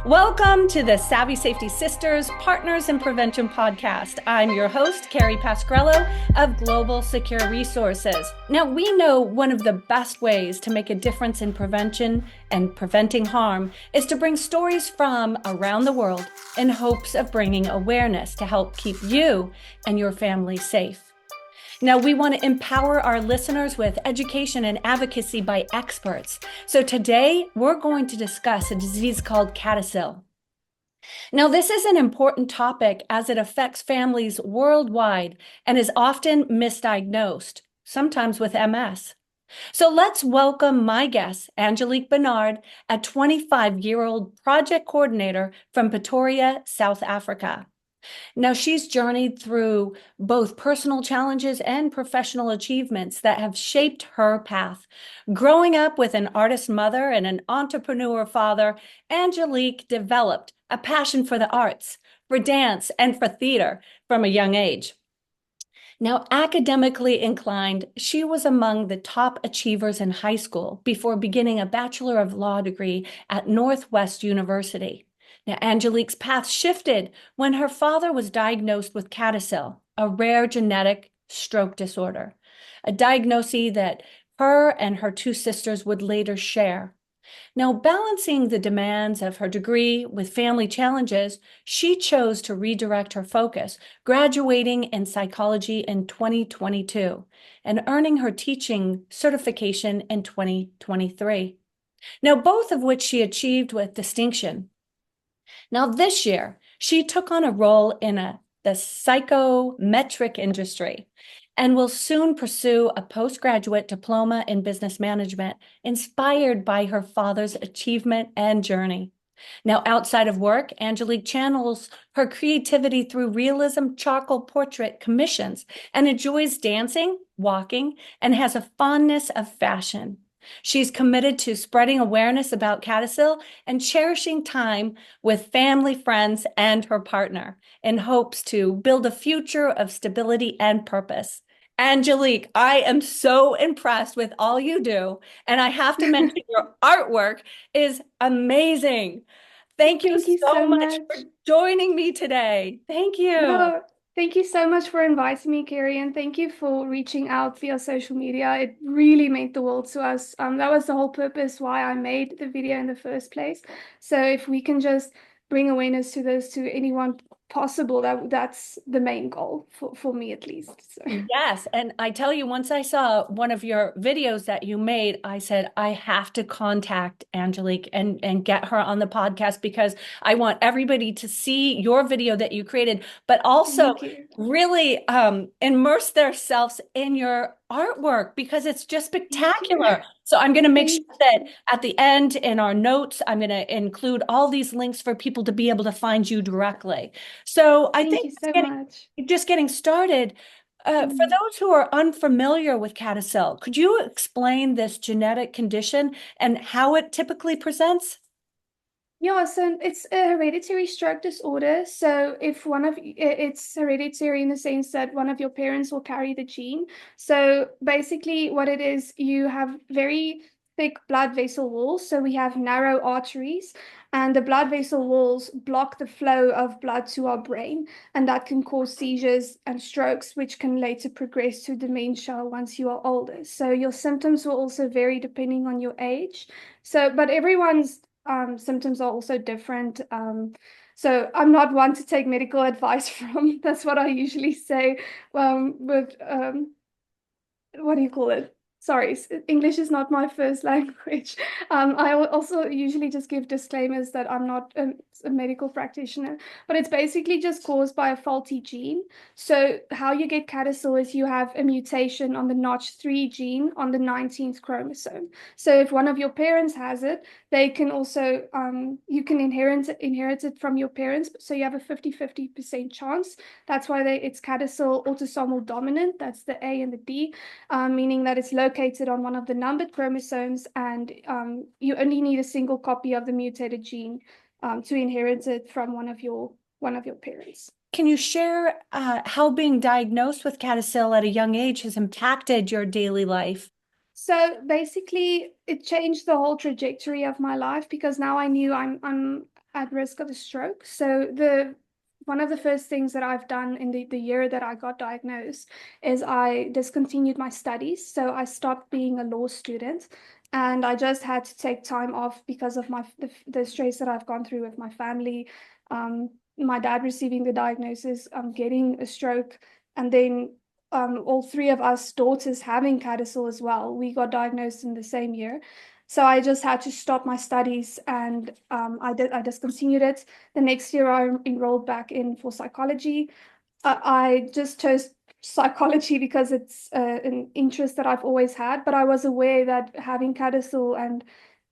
Welcome to the Savvy Safety Sisters Partners in Prevention podcast. I'm your host, Carrie Pasquarello of Global Secure Resources. Now, we know one of the best ways to make a difference in prevention and preventing harm is to bring stories from around the world in hopes of bringing awareness to help keep you and your family safe. Now, we want to empower our listeners with education and advocacy by experts. So today, we're going to discuss a disease called CADASIL. Now, this is an important topic as it affects families worldwide and is often misdiagnosed, sometimes with MS. So let's welcome my guest, Angelique Barnard, a 25-year-old project coordinator from Pretoria, South Africa. Now, she's journeyed through both personal challenges and professional achievements that have shaped her path. Growing up with an artist mother and an entrepreneur father, Angelique developed a passion for the arts, for dance, and for theater from a young age. Now, academically inclined, she was among the top achievers in high school before beginning a Bachelor of Law degree at Northwest University. Now, Angelique's path shifted when her father was diagnosed with CADASIL, a rare genetic stroke disorder, a diagnosis that her and her two sisters would later share. Now, balancing the demands of her degree with family challenges, she chose to redirect her focus, graduating in psychology in 2022 and earning her teaching certification in 2023. Now, both of which she achieved with distinction. Now, this year, she took on a role in the psychometric industry and will soon pursue a postgraduate diploma in business management, inspired by her father's achievement and journey. Now, outside of work, Angelique channels her creativity through realism charcoal portrait commissions and enjoys dancing, walking, and has a fondness of fashion. She's committed to spreading awareness about CADASIL and cherishing time with family, friends, and her partner in hopes to build a future of stability and purpose. Angelique, I am so impressed with all you do, and I have to mention your artwork is amazing. Thank you Thank you so so much much. for joining me today. Thank you. No, thank you so much for inviting me, Carrie, and thank you for reaching out via social media. It really meant the world to us. That was the whole purpose why I made the video in the first place. So if we can just bring awareness to this to anyone possible, that's the main goal for me at least. So. Yes. And I tell you, once I saw one of your videos that you made, I said, I have to contact Angelique and get her on the podcast because I want everybody to see your video that you created, but also Thank you. really immerse themselves in your artwork because it's just Thank you. spectacular. So I'm going to make sure Thank that you. at the end in our notes, I'm going to include all these links for people to be able to find you directly. So I Thank think you so much. just getting started. For Mm. those who are unfamiliar with CADASIL, could you explain this genetic condition and how it typically presents? Yeah, so it's a hereditary stroke disorder. So if it's hereditary in the sense that one of your parents will carry the gene. So basically what it is, you have very thick blood vessel walls. So we have narrow arteries and the blood vessel walls block the flow of blood to our brain. And that can cause seizures and strokes, which can later progress to dementia once you are older. So your symptoms will also vary depending on your age. So, but everyone's symptoms are also different. So I'm not one to take medical advice from. That's what I usually say. With what do you call it? Sorry, English is not my first language. I also usually just give disclaimers that I'm not a medical practitioner, but it's basically just caused by a faulty gene. So how you get CADASIL is you have a mutation on the Notch3 gene on the 19th chromosome. So if one of your parents has it, they can also, you can inherit it from your parents. So you have a 50-50% chance. That's why it's CADASIL autosomal dominant. That's the A and the D. Meaning that it's located on one of the numbered chromosomes, and you only need a single copy of the mutated gene to inherit it from one of your parents. Can you share how being diagnosed with CADASIL at a young age has impacted your daily life? So basically, it changed the whole trajectory of my life because now I knew I'm at risk of a stroke. So the one of the first things that I've done in the year that I got diagnosed is I discontinued my studies. So I stopped being a law student, and I just had to take time off because of the stress that I've gone through with my family. My dad receiving the diagnosis, getting a stroke, and then all three of us daughters having CADASIL as well. We got diagnosed in the same year. So I just had to stop my studies, and I discontinued it. The next year I enrolled back in for psychology. I just chose psychology because it's an interest that I've always had, but I was aware that having CADASIL and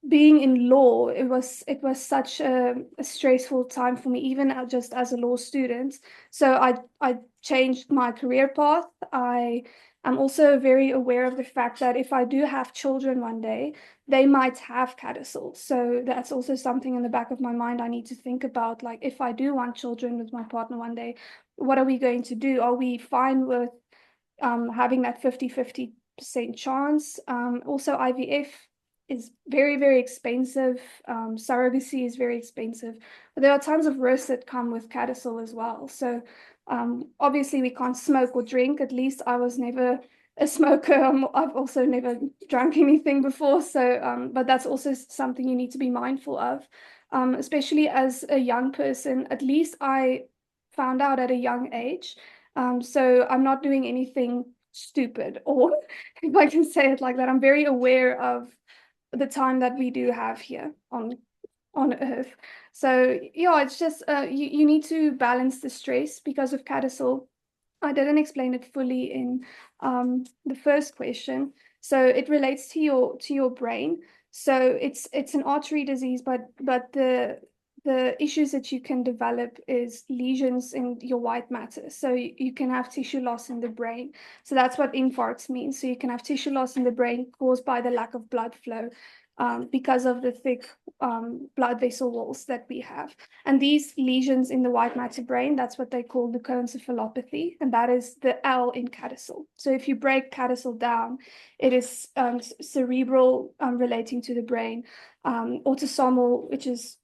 being in law, it was such a stressful time for me, even just as a law student. So I changed my career path. I'm also very aware of the fact that if I do have children one day, they might have CADASIL. So that's also something in the back of my mind I need to think about. Like, if I do want children with my partner one day, what are we going to do? Are we fine with having that 50-50% chance? Also, IVF is very, very expensive. Surrogacy is very expensive. But there are tons of risks that come with CADASIL as well. So obviously we can't smoke or drink. At least I was never a smoker. I've also never drank anything before. So, but that's also something you need to be mindful of, especially as a young person. At least I found out at a young age. So I'm not doing anything stupid, or if I can say it like that. I'm very aware of the time that we do have here on Earth. So yeah, it's just you need to balance the stress because of CADASIL. I didn't explain it fully in the first question. So it relates to your brain. So it's an artery disease, but the issues that you can develop is lesions in your white matter. So you can have tissue loss in the brain. So that's what infarcts means. So you can have tissue loss in the brain caused by the lack of blood flow, because of the thick blood vessel walls that we have. And these lesions in the white matter brain, that's what they call leukoencephalopathy, and that is the L in CADASIL. So if you break CADASIL down, it is cerebral, relating to the brain, autosomal, which is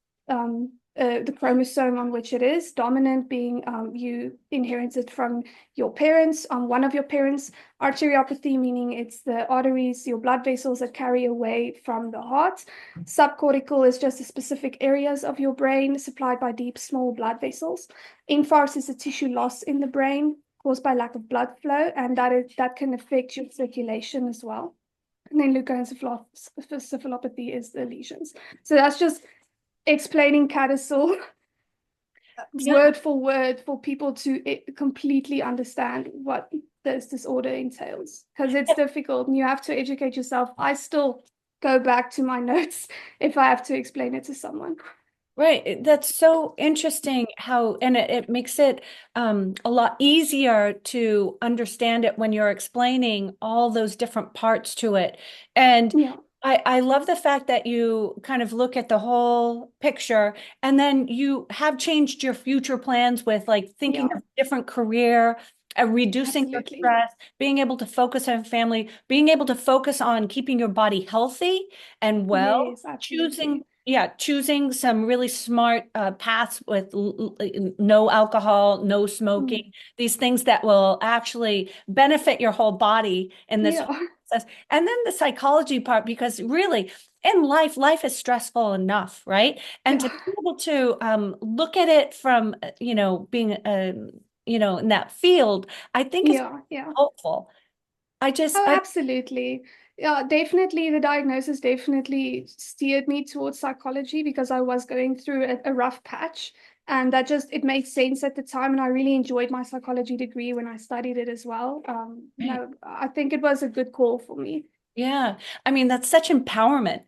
the chromosome on which it is, dominant being you inherited from your parents, one of your parents, arteriopathy, meaning it's the arteries, your blood vessels that carry away from the heart. Subcortical is just the specific areas of your brain supplied by deep, small blood vessels. Infarct is a tissue loss in the brain caused by lack of blood flow, and that can affect your circulation as well. And then leukoencephalopathy is the lesions. So that's just explaining CADASIL Yeah. word for word for people to completely understand what this disorder entails, because it's difficult and you have to educate yourself. I still go back to my notes if I have to explain it to someone. Right. That's so interesting how, and it makes it a lot easier to understand it when you're explaining all those different parts to it. And Yeah, I love the fact that you kind of look at the whole picture and then you have changed your future plans with like thinking yeah, of different career, reducing your absolutely. stress, being able to focus on family, being able to focus on keeping your body healthy and well, Yes, absolutely. choosing some really smart paths with no alcohol, no Mm. smoking, these things that will actually benefit your whole body in this Yeah, whole process. And then the psychology part, because really in life is stressful enough, right? And to yeah, be able to look at it from, being, in that field, I think is yeah, yeah. helpful. I just, Oh, I, absolutely. Yeah, definitely. The diagnosis definitely steered me towards psychology because I was going through a rough patch. And that just, it made sense at the time. And I really enjoyed my psychology degree when I studied it as well. right. No, I think it was a good call for me. Yeah, I mean, that's such empowerment.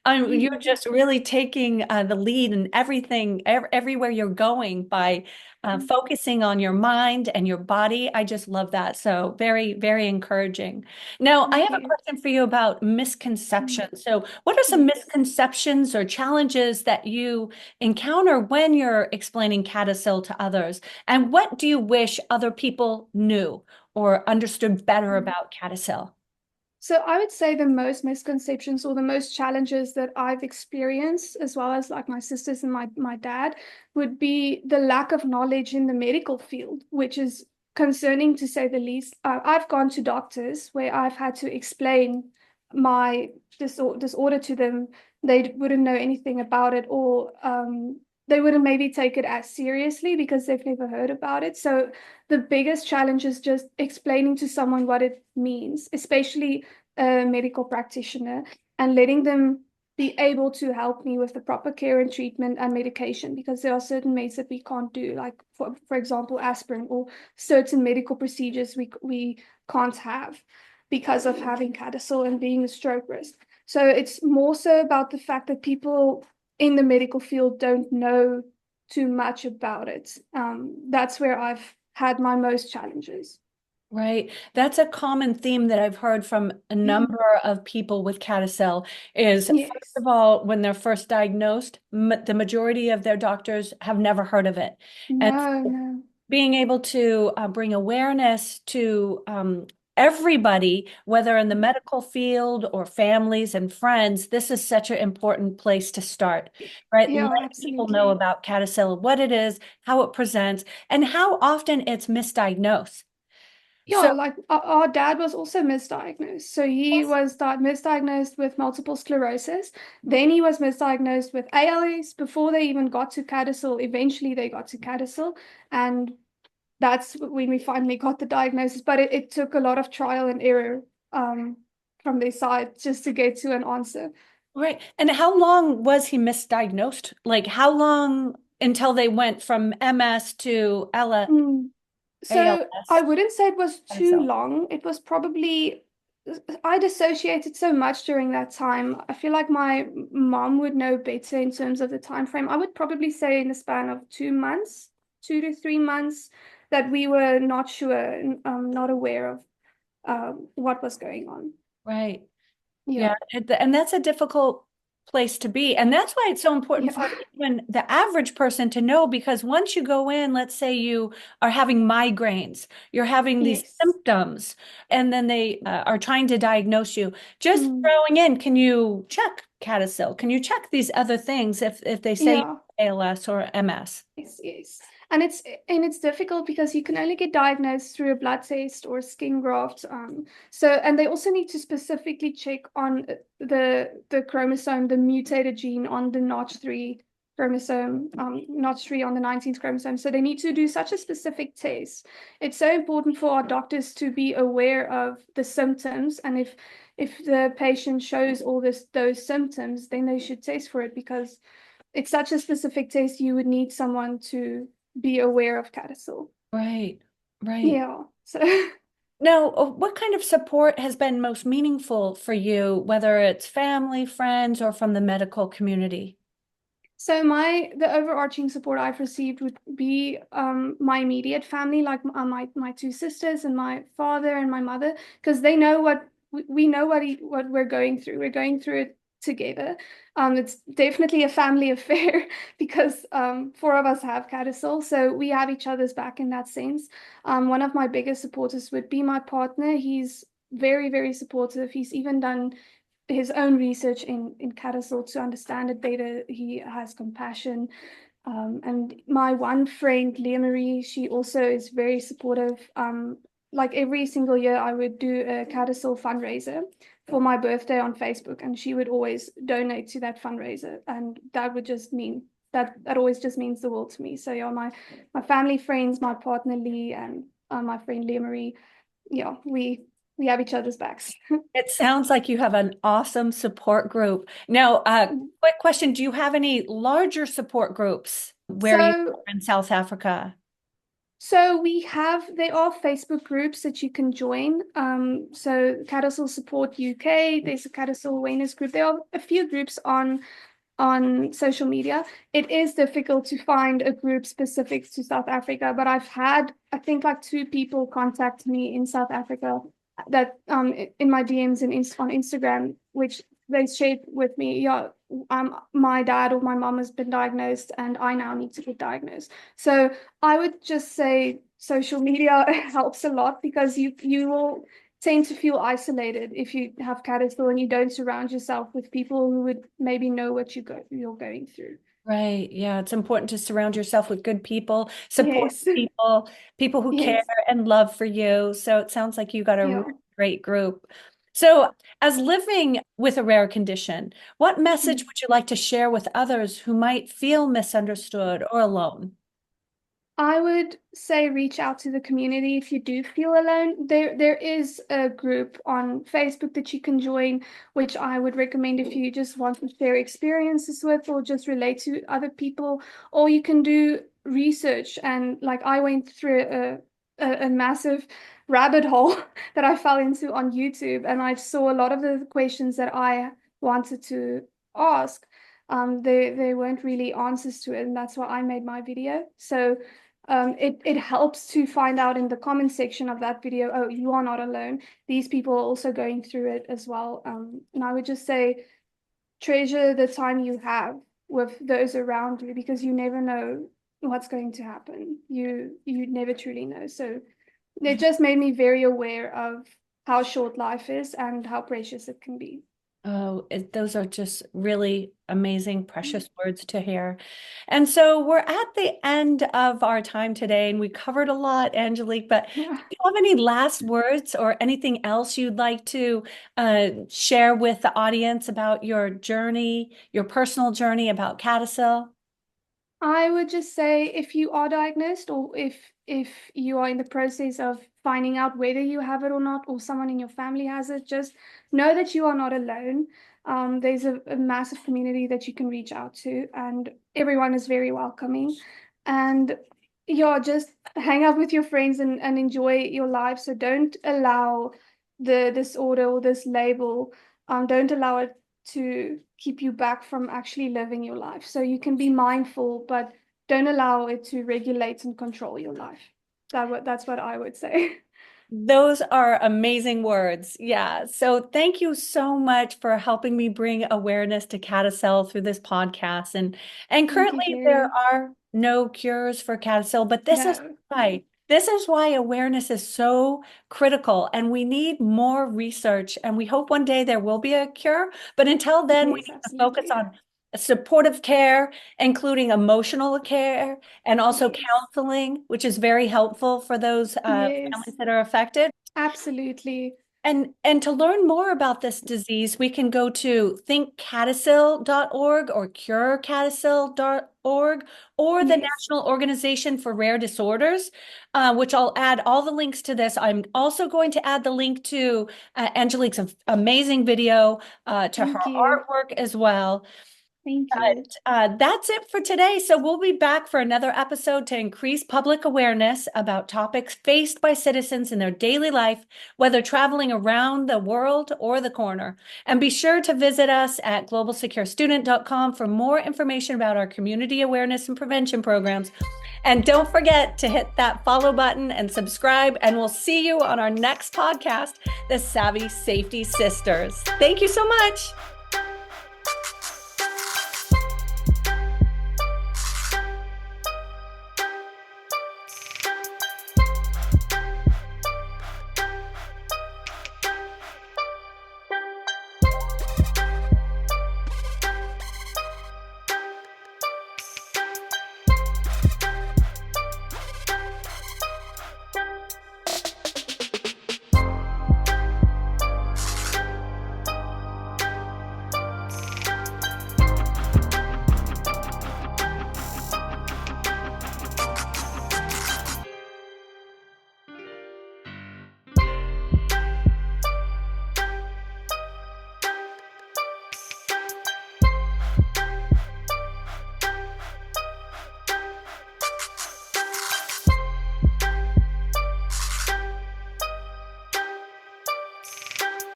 You're just really taking the lead in everything, everywhere you're going by focusing on your mind and your body. I just love that. So very, very encouraging. Now, I Thank have a you. question for you about Mm. misconceptions. So, what are some Yes. misconceptions or challenges that you encounter when you're explaining CADASIL to others? And what do you wish other people knew or understood better Mm. about CADASIL? So I would say the most misconceptions or the most challenges that I've experienced, as well as like my sisters and my dad, would be the lack of knowledge in the medical field, which is concerning to say the least. I've gone to doctors where I've had to explain my disorder to them. They wouldn't know anything about it, or they wouldn't maybe take it as seriously because they've never heard about it. So the biggest challenge is just explaining to someone what it means, especially a medical practitioner, and letting them be able to help me with the proper care and treatment and medication, because there are certain meds that we can't do, like for example aspirin, or certain medical procedures we can't have because of having CADASIL and being a stroke risk. So it's more so about the fact that people in the medical field don't know too much about it. That's where I've had my most challenges. Right. That's a common theme that I've heard from a number of people with CADASIL is, first Yes. of all, when they're first diagnosed, the majority of their doctors have never heard of it. And No, so no. being able to bring awareness to everybody, whether in the medical field or families and friends, this is such an important place to start, right? Yeah, Letting people know absolutely. about CADASIL, what it is, how it presents, and how often it's misdiagnosed. Yeah, So, like our dad was also misdiagnosed. So he was misdiagnosed with multiple sclerosis. Then he was misdiagnosed with ALS before they even got to CADASIL. Eventually they got to CADASIL. And that's when we finally got the diagnosis. But it took a lot of trial and error um, from their side just to get to an answer. right. And how long was he misdiagnosed? Like how long until they went from MS to Mm. So I ALS? wouldn't say it was too So, long. It was probably, I dissociated so much during that time. I feel like my mom would know better in terms of the time frame. I would probably say in the span of 2 months, 2 to 3 months, that we were not sure and not aware of what was going on. right. Yeah. Yeah, and that's a difficult place to be. And that's why it's so important Yeah. for even the average person to know, because once you go in, let's say you are having migraines, you're having these Yes. symptoms, and then they are trying to diagnose you, just Mm. throwing in, can you check CADASIL? Can you check these other things if they say Yeah. ALS or MS? Yes, yes. And it's difficult because you can only get diagnosed through a blood test or a skin graft. And they also need to specifically check on the chromosome, the mutated gene on the Notch3 chromosome, Notch3 on the 19th chromosome. So they need to do such a specific test. It's so important for our doctors to be aware of the symptoms, and if the patient shows all those symptoms, then they should test for it, because it's such a specific taste, you would need someone to be aware of CADASIL. Right, right. Yeah. So Now, what kind of support has been most meaningful for you, whether it's family, friends, or from the medical community? so the overarching support I've received would be my immediate family, like my two sisters and my father and my mother, because they know what we know what we're going through. We're going through it together. It's definitely a family affair because four of us have CADASIL, so we have each other's back in that sense. One of my biggest supporters would be my partner. He's very, very supportive. He's even done his own research in CADASIL to understand it better. He has compassion. And my one friend, Leah Marie, she also is very supportive. Like every single year, I would do a CADASIL fundraiser for my birthday on Facebook, and she would always donate to that fundraiser. And that would just mean that always just means the world to me. So yeah, my family, friends, my partner Lee, and my friend Leah Marie, yeah, we have each other's backs. It sounds like you have an awesome support group. Now, quick question, do you have any larger support groups where you So are in South Africa? So there are Facebook groups that you can join. So CADASIL Support UK, there's a CADASIL Awareness group. There are a few groups on social media. It is difficult to find a group specific to South Africa, but I've had, I think, like two people contact me in South Africa that in my DMs and on Instagram, which they shared with me, yeah, my dad or my mom has been diagnosed and I now need to get diagnosed. So I would just say social media helps a lot, because you will tend to feel isolated if you have CADASIL and you don't surround yourself with people who would maybe know what you're going through. Right. Yeah. It's important to surround yourself with good people, support Yes. people, people who care Yes. and love for you. So it sounds like you got a Yeah. really great group. So, as living with a rare condition, what message would you like to share with others who might feel misunderstood or alone? I would say reach out to the community if you do feel alone. There is a group on Facebook that you can join, which I would recommend if you just want to share experiences with or just relate to other people. Or you can do research, and like I went through a massive rabbit hole that I fell into on YouTube, and I saw a lot of the questions that I wanted to ask. There weren't really answers to it, and that's why I made my video. So it helps to find out in the comment section of that video, oh, you are not alone. These people are also going through it as well. And I would just say treasure the time you have with those around you, because you never know what's going to happen. You never truly know. So it just made me very aware of how short life is and how precious it can be. Oh, those are just really amazing, precious words to hear. And so we're at the end of our time today, and we covered a lot, Angelique, but do Yeah. you have any last words or anything else you'd like to share with the audience about your journey, your personal journey about CADASIL? I would just say if you are diagnosed, or if you are in the process of finding out whether you have it or not, or someone in your family has it, just know that you are not alone. There's a massive community that you can reach out to, and everyone is very welcoming. And yeah, just hang out with your friends and enjoy your life. So don't allow the disorder or this label, don't allow it to keep you back from actually living your life. So you can be mindful, but don't allow it to regulate and control your life. That's what I would say. Those are amazing words. Yeah. So thank you so much for helping me bring awareness to CADASIL through this podcast. And Thank you, currently there Gary. are no cures for CADASIL, but No. this is why awareness is so critical, and we need more research, and we hope one day there will be a cure. But until then, we Yes, need to focus absolutely. on supportive care, including emotional care and also Yes. counseling, which is very helpful for those Yes, families that are affected. absolutely. And to learn more about this disease, we can go to thinkcadasil.org or curecadasil.org or the Yes. National Organization for Rare Disorders, which I'll add all the links to this. I'm also going to add the link to Angelique's amazing video, to her Thank you. artwork as well. Thank you. That's it for today. So we'll be back for another episode to increase public awareness about topics faced by citizens in their daily life, whether traveling around the world or the corner. And be sure to visit us at globalsecurestudent.com for more information about our community awareness and prevention programs. And don't forget to hit that follow button and subscribe. And we'll see you on our next podcast, the Savvy Safety Sisters. Thank you so much.